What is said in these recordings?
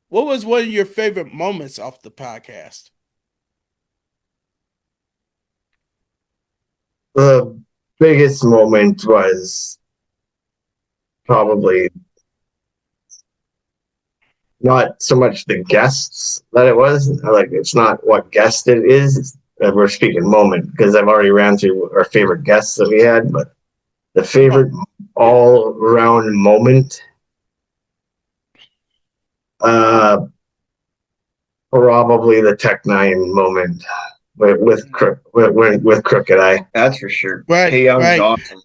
What was one of your favorite moments off the podcast? The biggest moment was probably not so much the guests that it was. Like, it's not what guest it is. We're speaking moment because I've already ran through our favorite guests that we had, but the favorite Yeah. all around moment, uh, probably the Tech Nine moment with Crooked Eye. That's for sure. Right, Hey Young's right. awesome.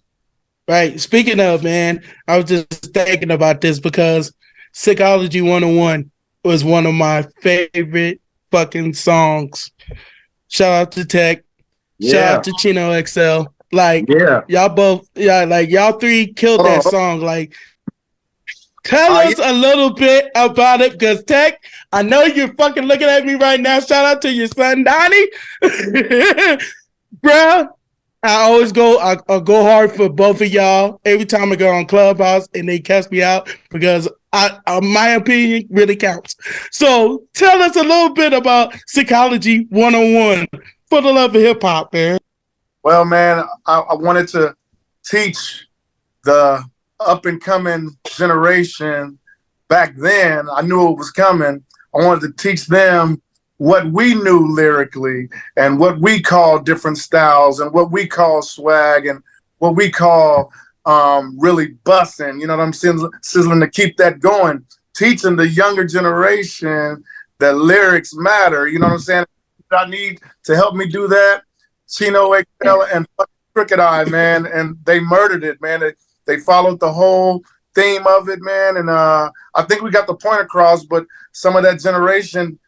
Right. Speaking of, man, I was just thinking about this because Psychology 101 was one of my favorite fucking songs. Shout out to Tech. Shout Yeah. out to Chino XL. Like, Yeah. y'all both, like, y'all three killed that song. Like, tell us a little bit about it because Tech, I know you're fucking looking at me right now. Shout out to your son, Donnie. Bruh, I go hard for both of y'all every time I go on Clubhouse and they cuss me out because my opinion really counts. So tell us a little bit about Psychology 101 for the love of hip hop, man. Well, man, I wanted to teach the up and coming generation back then. I knew it was coming. I wanted to teach them what we knew lyrically and what we call different styles and what we call swag and what we call really bussing, you know what I'm saying, sizzling to keep that going, teaching the younger generation that lyrics matter, you know what I'm saying? I need to help me do that, Chino XL and Crooked Eye, man, and they murdered it, man. They followed the whole theme of it, man, and I think we got the point across, but some of that generation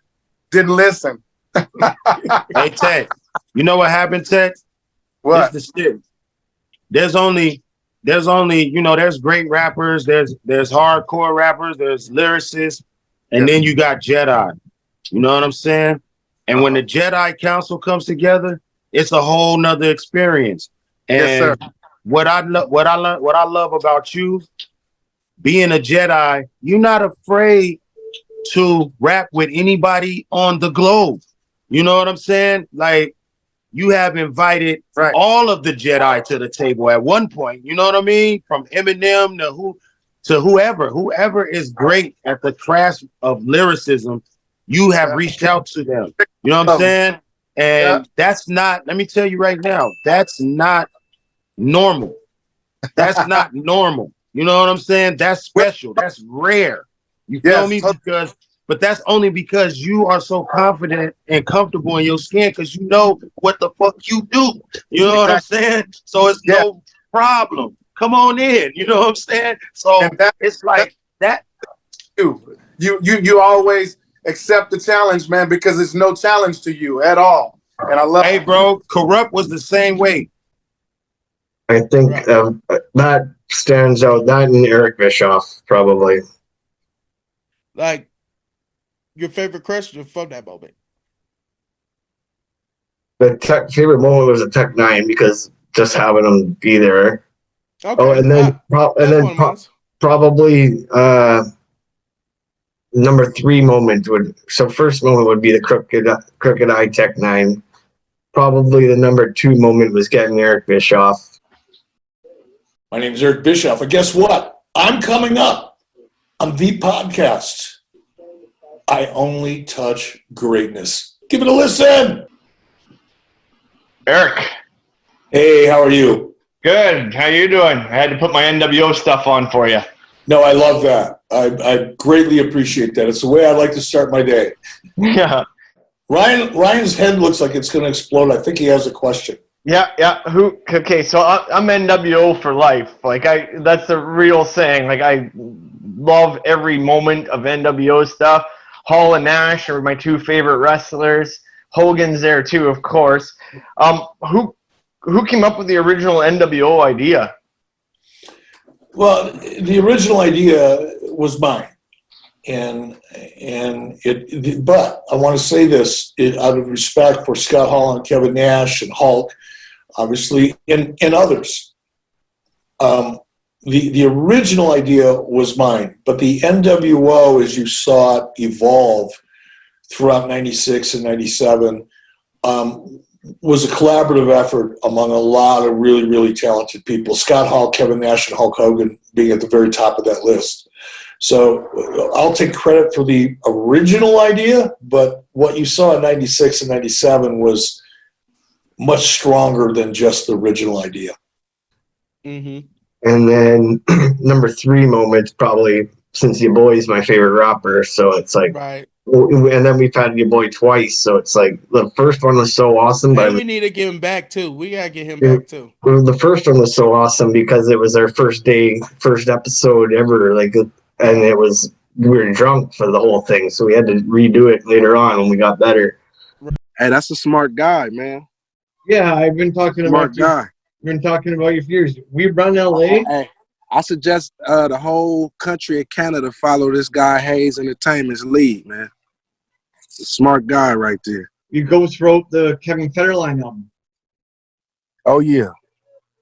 didn't listen. Hey, Tech, you know what happened, Tech? What? It's the shit. There's only, there's great rappers, there's hardcore rappers, there's lyricists, and then you got Jedi. You know what I'm saying? And when the Jedi Council comes together, it's a whole nother experience. And yes, sir. What I love about you, being a Jedi, you're not afraid to rap with anybody on the globe. You know what I'm saying? Like, you have invited all of the Jedi to the table at one point. You know what I mean? From Eminem to whoever is great at the craft of lyricism, you have reached out to them. You know what I'm saying? And that's not, let me tell you right now, that's not normal. That's not normal. You know what I'm saying? That's special. That's rare. You feel me? But that's only because you are so confident and comfortable in your skin because you know what the fuck you do. You know what I'm saying? So it's no problem. Come on in. You know what I'm saying? So it's like that. You always accept the challenge, man, because it's no challenge to you at all. And I love Hey, bro, Corrupt was the same way. I think that stands out. That and Eric Bischoff, probably. Like, your favorite question from that moment? The favorite moment was the Tech Nine because just having them be there. Okay. Oh, and then probably number 3 moment first moment would be the Crooked Eye Tech Nine. Probably the number 2 moment was getting Eric Bischoff. My name is Eric Bischoff, and guess what? I'm coming up on the podcast. I Only Touch Greatness. Give it a listen. Eric. Hey, how are you? Good. How you doing? I had to put my NWO stuff on for you. No, I love that. I greatly appreciate that. It's the way I like to start my day. Yeah. Ryan's head looks like it's going to explode. I think he has a question. Yeah. Okay, so I'm NWO for life. Like, that's the real saying. Like, I love every moment of NWO stuff. Hall and Nash are my 2 favorite wrestlers. Hogan's there too, of course. Who came up with the original NWO idea? Well, the original idea was mine, but I want to say this out of respect for Scott Hall and Kevin Nash and Hulk, obviously, and others. the original idea was mine, but the NWO, as you saw it evolve throughout 96 and 97, was a collaborative effort among a lot of really, really talented people. Scott Hall, Kevin Nash, and Hulk Hogan being at the very top of that list. So I'll take credit for the original idea, but what you saw in 96 and 97 was much stronger than just the original idea. Mm-hmm. And then number 3 moment, probably since your boy's my favorite rapper, so it's like, Right. and then we've had your boy twice, so it's like the first one was so awesome, but And we need to give him back too. We gotta get him back too. the first one was so awesome because it was our first episode ever, like, and we were drunk for the whole thing, so we had to redo it later on when we got better. Hey, that's a smart guy, man. Yeah, I've been talking Smart about guy. Been talking about your fears. We run LA. Hey, I suggest the whole country of Canada follow this guy Hayes Entertainment's lead, man. Smart guy right there. You ghost wrote the Kevin Federline album. Oh yeah,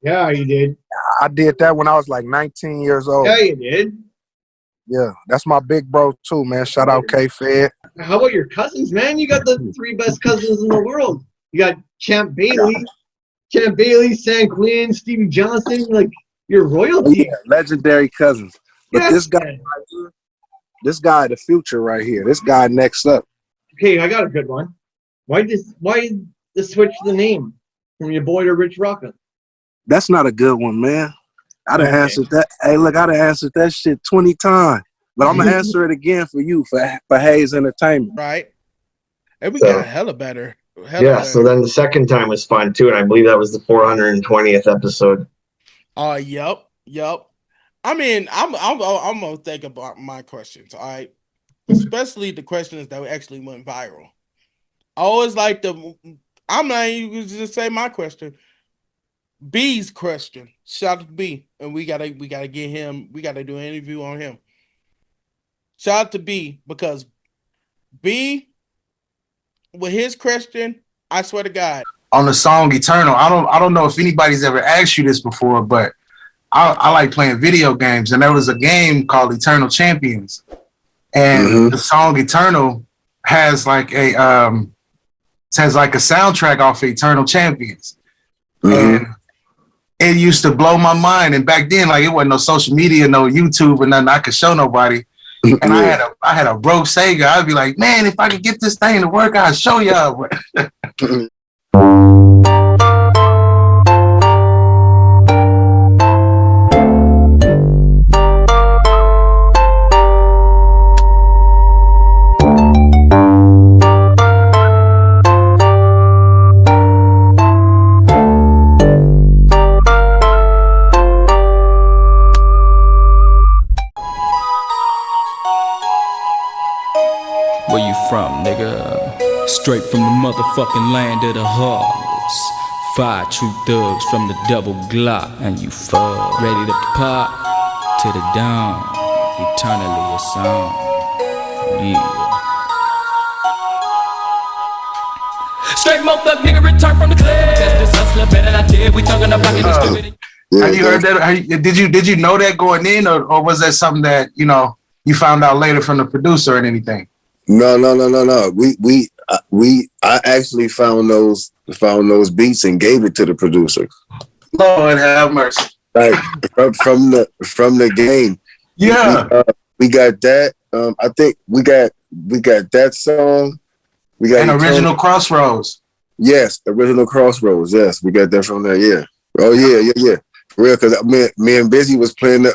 Yeah, you did. I did that when I was like 19 years old. Yeah, you did. Yeah, that's my big bro too, man. Shout out K-Fed. How about your cousins, man? You got the 3 best cousins in the world. You got Champ Bailey, San Quinn, Stevie Johnson. Like, you're royalty. Yeah, legendary cousins. But Yes, this guy, man. this guy, the future right here. This guy next up. Okay, I got a good one. Why the switch the name from your boy to Rich Rockin'? That's not a good one, man. I done answered that. Hey, look, I done answered that shit 20 times. But I'm gonna answer it again for you for Hayes Entertainment. Right. And we So- got hella better. So then the second time was fun too, and I believe that was the 420th episode. Yep. I mean, I'm gonna think about my questions, all right? Especially the questions that actually went viral. I always like I'm not even just say my question. B's question. Shout out to B. And we gotta get him, we gotta do an interview on him. Shout out to B, because B, with his question, I swear to God. On the song Eternal, I don't know if anybody's ever asked you this before, but I like playing video games, and there was a game called Eternal Champions, and the song Eternal has like a soundtrack off of Eternal Champions, and it used to blow my mind. And back then, like, it wasn't no social media, no YouTube, or nothing I could show nobody. And I had a broke Sega. I'd be like, man, if I could get this thing to work, I'll show y'all. Where you from, nigga? Straight from the motherfucking land of the heartless. 5 true thugs from the double Glock. And you fuck. Ready to pop to the dawn. Eternally a song. Yeah. Straight motherfucker, nigga, return from the club. That's this hustler better than I did. We talking about it. Have you heard that? Did you know that going in, or was that something that you found out later from the producer or anything? No. I actually found those beats and gave it to the producer. Lord have mercy. Like from the game. Yeah. We got that. I think we got that song. We got an original Crossroads. Yes, original Crossroads. Yes, we got that from there. Yeah. Oh yeah. For real, because me and Busy was playing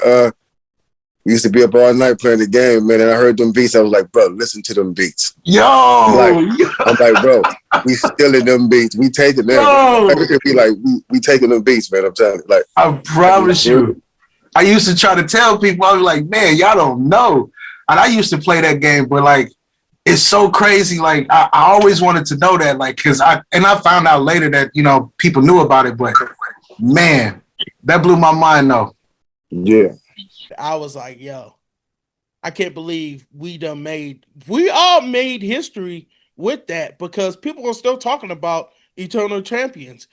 we used to be up all night playing the game, man, and I heard them beats. I was like, bro, listen to them beats. Yo! I'm like, bro, we stealing them beats. We taking them. We taking them beats, man. I'm telling you. Like, I promise you. I used to try to tell people, I was like, man, y'all don't know. And I used to play that game, but like, it's so crazy. Like, I always wanted to know that, like, because I found out later that, people knew about it, but man, that blew my mind though. Yeah. I was like, yo, I can't believe we all made history with that, because people are still talking about Eternal Champions.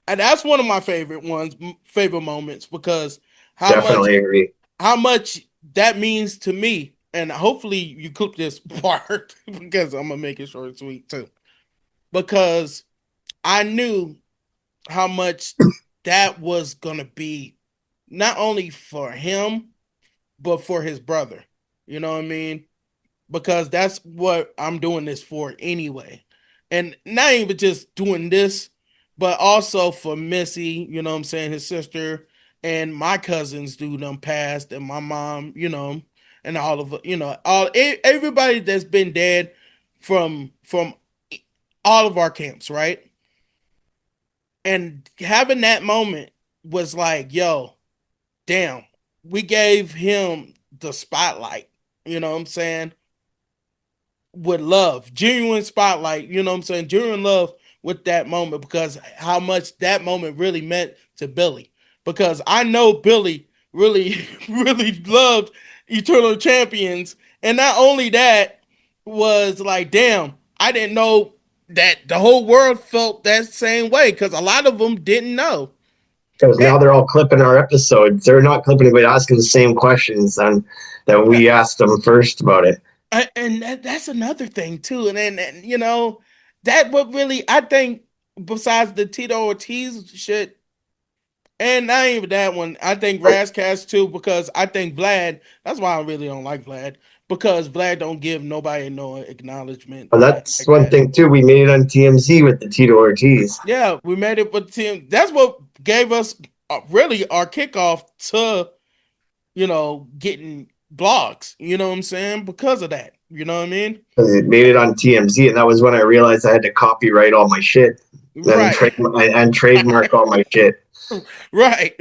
And that's one of my favorite moments, because Definitely agree. How much that means to me, and hopefully you clip this part because I'm gonna make it short and sweet too. Because I knew how much that was gonna be, not only for him, but for his brother. You know what I mean? Because that's what I'm doing this for anyway. And not even just doing this, but also for Missy, you know what I'm saying, his sister, and my cousins do them passed, and my mom, you know, and all of everybody that's been dead from all of our camps, right? And having that moment was like, yo, damn, we gave him the spotlight, you know what I'm saying? With love, genuine spotlight, you know what I'm saying? Genuine love with that moment, because how much that moment really meant to Billy. Because I know Billy really, really loved Eternal Champions. And not only that, was like, damn, I didn't know that the whole world felt that same way, because a lot of them didn't know. Because now they're all clipping our episodes. They're not clipping it, but asking the same questions that we asked them first about it. And that's another thing too. And then you know, that what really, I think, besides the Tito Ortiz shit, and not even that one, I think Razzcast too, because I think Vlad, that's why I really don't like Vlad, because Vlad don't give nobody no acknowledgement. But that's one thing too. We made it on TMZ with the Tito Ortiz. Yeah, we made it with Tim. That's what gave us really our kickoff to, you know, getting blogs. You know what I'm saying? Because of that. You know what I mean? Because it made it on TMZ, and that was when I realized I had to copyright all my shit. Right. And trademark all my shit. Right.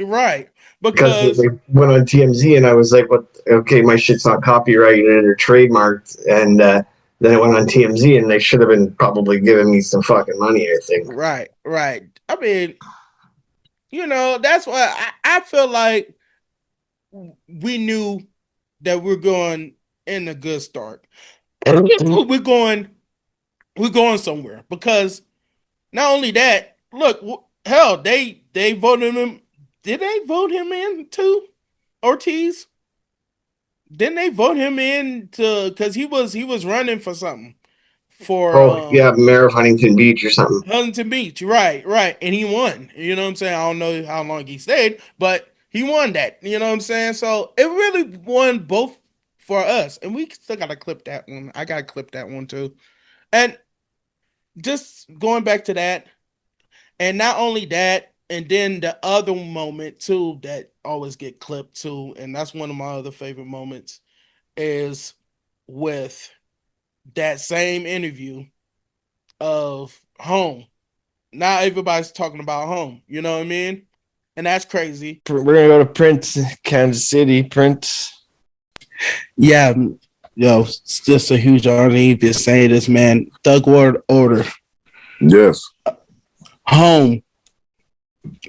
Because they went on TMZ, and I was like, "What? Okay, my shit's not copyrighted or trademarked." And then it went on TMZ, and they should have been probably giving me some fucking money, I think. Right. I mean, you know, that's why I feel like we knew that we're going in a good start. we're going somewhere, because not only that, look, hell, they voted him. Did they vote him in too, Ortiz? Didn't they vote him in to, because he was running for something for Mayor of Huntington Beach or something. Huntington Beach, right, and he won. You know what I'm saying? I don't know how long he stayed, but he won that. You know what I'm saying? So it really won both for us, and we still gotta clip that one. I gotta clip that one too, and just going back to that, and not only that. And then the other moment too that always get clipped too, and that's one of my other favorite moments, is with that same interview of Home. Now everybody's talking about Home. You know what I mean? And that's crazy. We're gonna go to Prince, Kansas City. Prince. Yeah, yo, it's just a huge honor to say this, man. Thug Order. Yes. Home.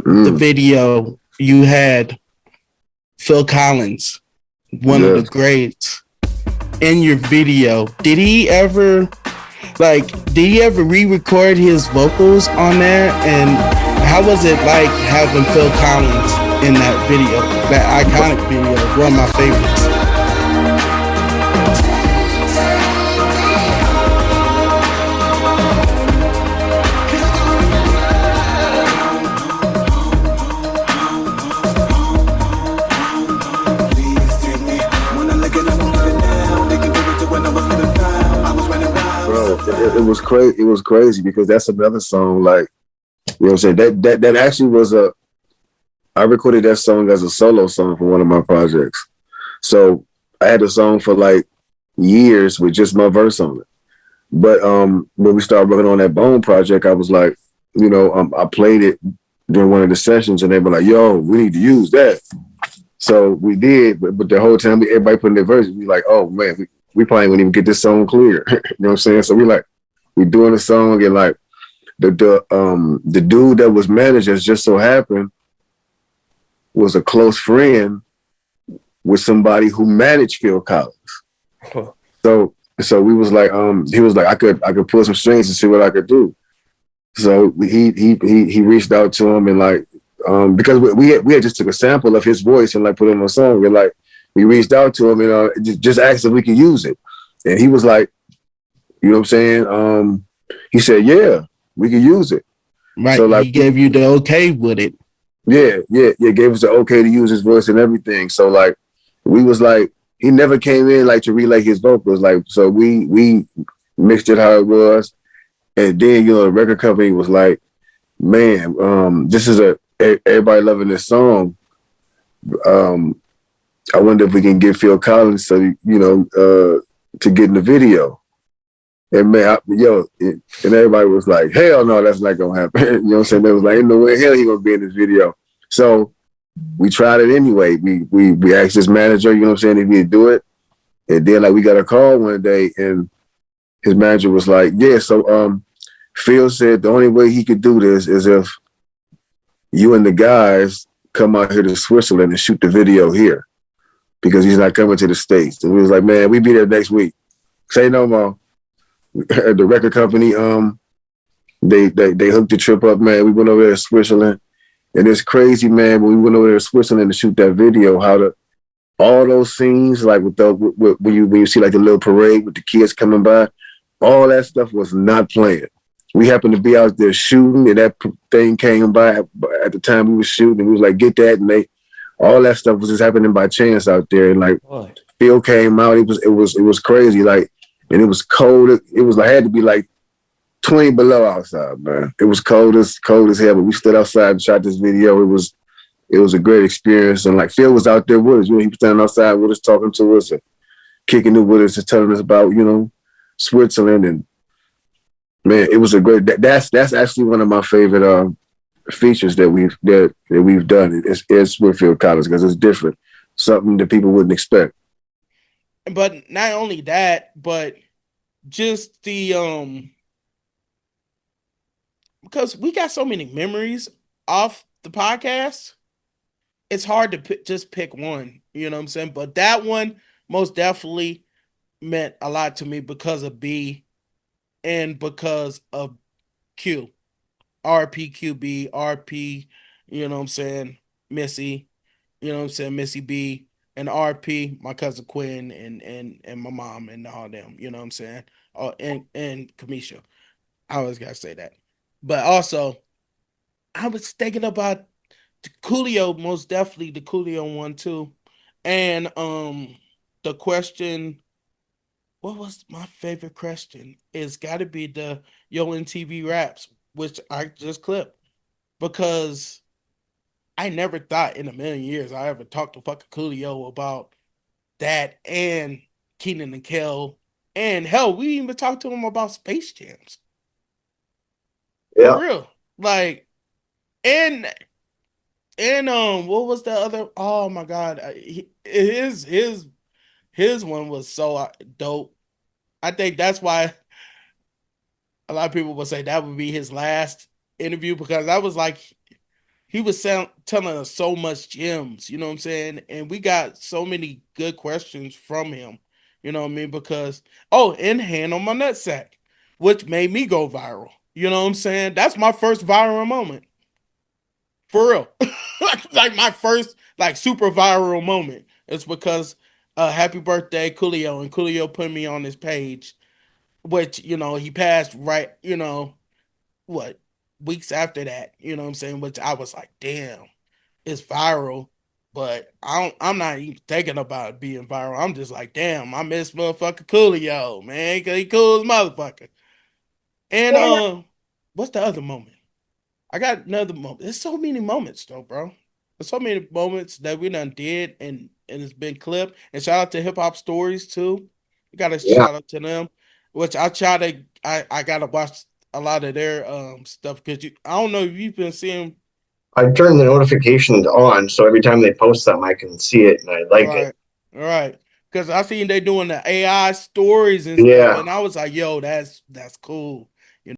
The video, you had Phil Collins, one of the greats, in your video. Did he ever re-record his vocals on there? And how was it like having Phil Collins in that video, that iconic video, one of my favorites? It was crazy. It was crazy because that's another song. Like, you know what I'm saying? That actually was I recorded that song as a solo song for one of my projects. So I had a song for like years with just my verse on it. But when we started working on that Bone project, I was like, you know, I played it during one of the sessions, and they were like, "Yo, we need to use that." So we did, but the whole time everybody put in their verse, we like, "Oh man, we probably wouldn't even get this song clear." You know what I'm saying? So we doing the song, and like the dude that was managed just so happened was a close friend with somebody who managed Phil Collins. Cool. So we was like, he was like, I could pull some strings and see what I could do. So he reached out to him, and like because we had just took a sample of his voice and like put it on a song, and like we reached out to him and just asked if we could use it, and he was like, you know what I'm saying? He said, yeah, we could use it. Right. So like he gave you the okay with it. Yeah, gave us the okay to use his voice and everything. So like we was like, he never came in like to relay his vocals. Like, so we mixed it how it was. And then, the record company was like, man, this is everybody loving this song. I wonder if we can get Phil Collins to get in the video. And man, and everybody was like, hell no, that's not gonna happen. You know what I'm saying? They was like, in no way hell he gonna be in this video. So we tried it anyway. We asked his manager, you know what I'm saying, if he'd do it. And then like we got a call one day and his manager was like, yeah, so Phil said the only way he could do this is if you and the guys come out here to Switzerland and shoot the video here, because he's not coming to the States. And we was like, man, we be there next week. Say no more. The record company, they hooked the trip up, man. We went over there to Switzerland, and it's crazy, man. When we went over there to Switzerland to shoot that video, all those scenes, like when you see like the little parade with the kids coming by, all that stuff was not planned. We happened to be out there shooting, and that thing came by at the time we was shooting, and we was like, get that, and all that stuff was just happening by chance out there, and like Phil came out, it was crazy, like. And it was cold. It was like had to be like 20 below outside, man. It was cold as hell. But we stood outside and shot this video. It was a great experience. And like Phil was out there with us. He was standing outside with us, talking to us and kicking it with us and telling us about Switzerland. And man, it was a great. That's actually one of my favorite features that we've done. It's with Phil Collins because it's different, something that people wouldn't expect. But not only that, but just the because we got so many memories off the podcast, it's hard to just pick one, you know what I'm saying? But that one most definitely meant a lot to me because of B and because of Q. RPQB, RP, you know what I'm saying, Missy, you know what I'm saying, Missy B. And RP, my cousin Quinn, and my mom and all them, you know what I'm saying? And Kamisha. I always gotta say that. But also, I was thinking about the Coolio, most definitely the Coolio one too. And the question, what was my favorite question? It's gotta be the Yo MTV Raps, which I just clipped. Because I never thought in a million years I ever talked to fucking Coolio about that and Keenan and Kel. And hell, we even talked to him about Space Jams. Yeah. For real. Like, and what was the other? Oh my God. His one was so dope. I think that's why a lot of people would say that would be his last interview, because that was like, he was telling us so much gems, you know what I'm saying? And we got so many good questions from him, you know what I mean? Because, and Hand on My Nutsack, which made me go viral. You know what I'm saying? That's my first viral moment. For real. Like my first super viral moment. It's because Happy Birthday Coolio, and Coolio put me on his page, which, he passed right, what, weeks after that, you know what I'm saying? Which I was like, damn, it's viral, but I'm not even thinking about it being viral. I'm just like, damn, I miss motherfucker Coolio, man, because he cool as motherfucker. And what's the other moment? I got another moment. There's so many moments though, bro. There's so many moments that we done did and it's been clipped. And shout out to Hip Hop Stories too. We got a shout out to them, which I gotta watch a lot of their stuff, because I don't know if you've been seeing. I turn the notifications on, so every time they post something, I can see it and I like it. All right. Because I seen they doing the AI stories and stuff, and I was like, yo, that's cool.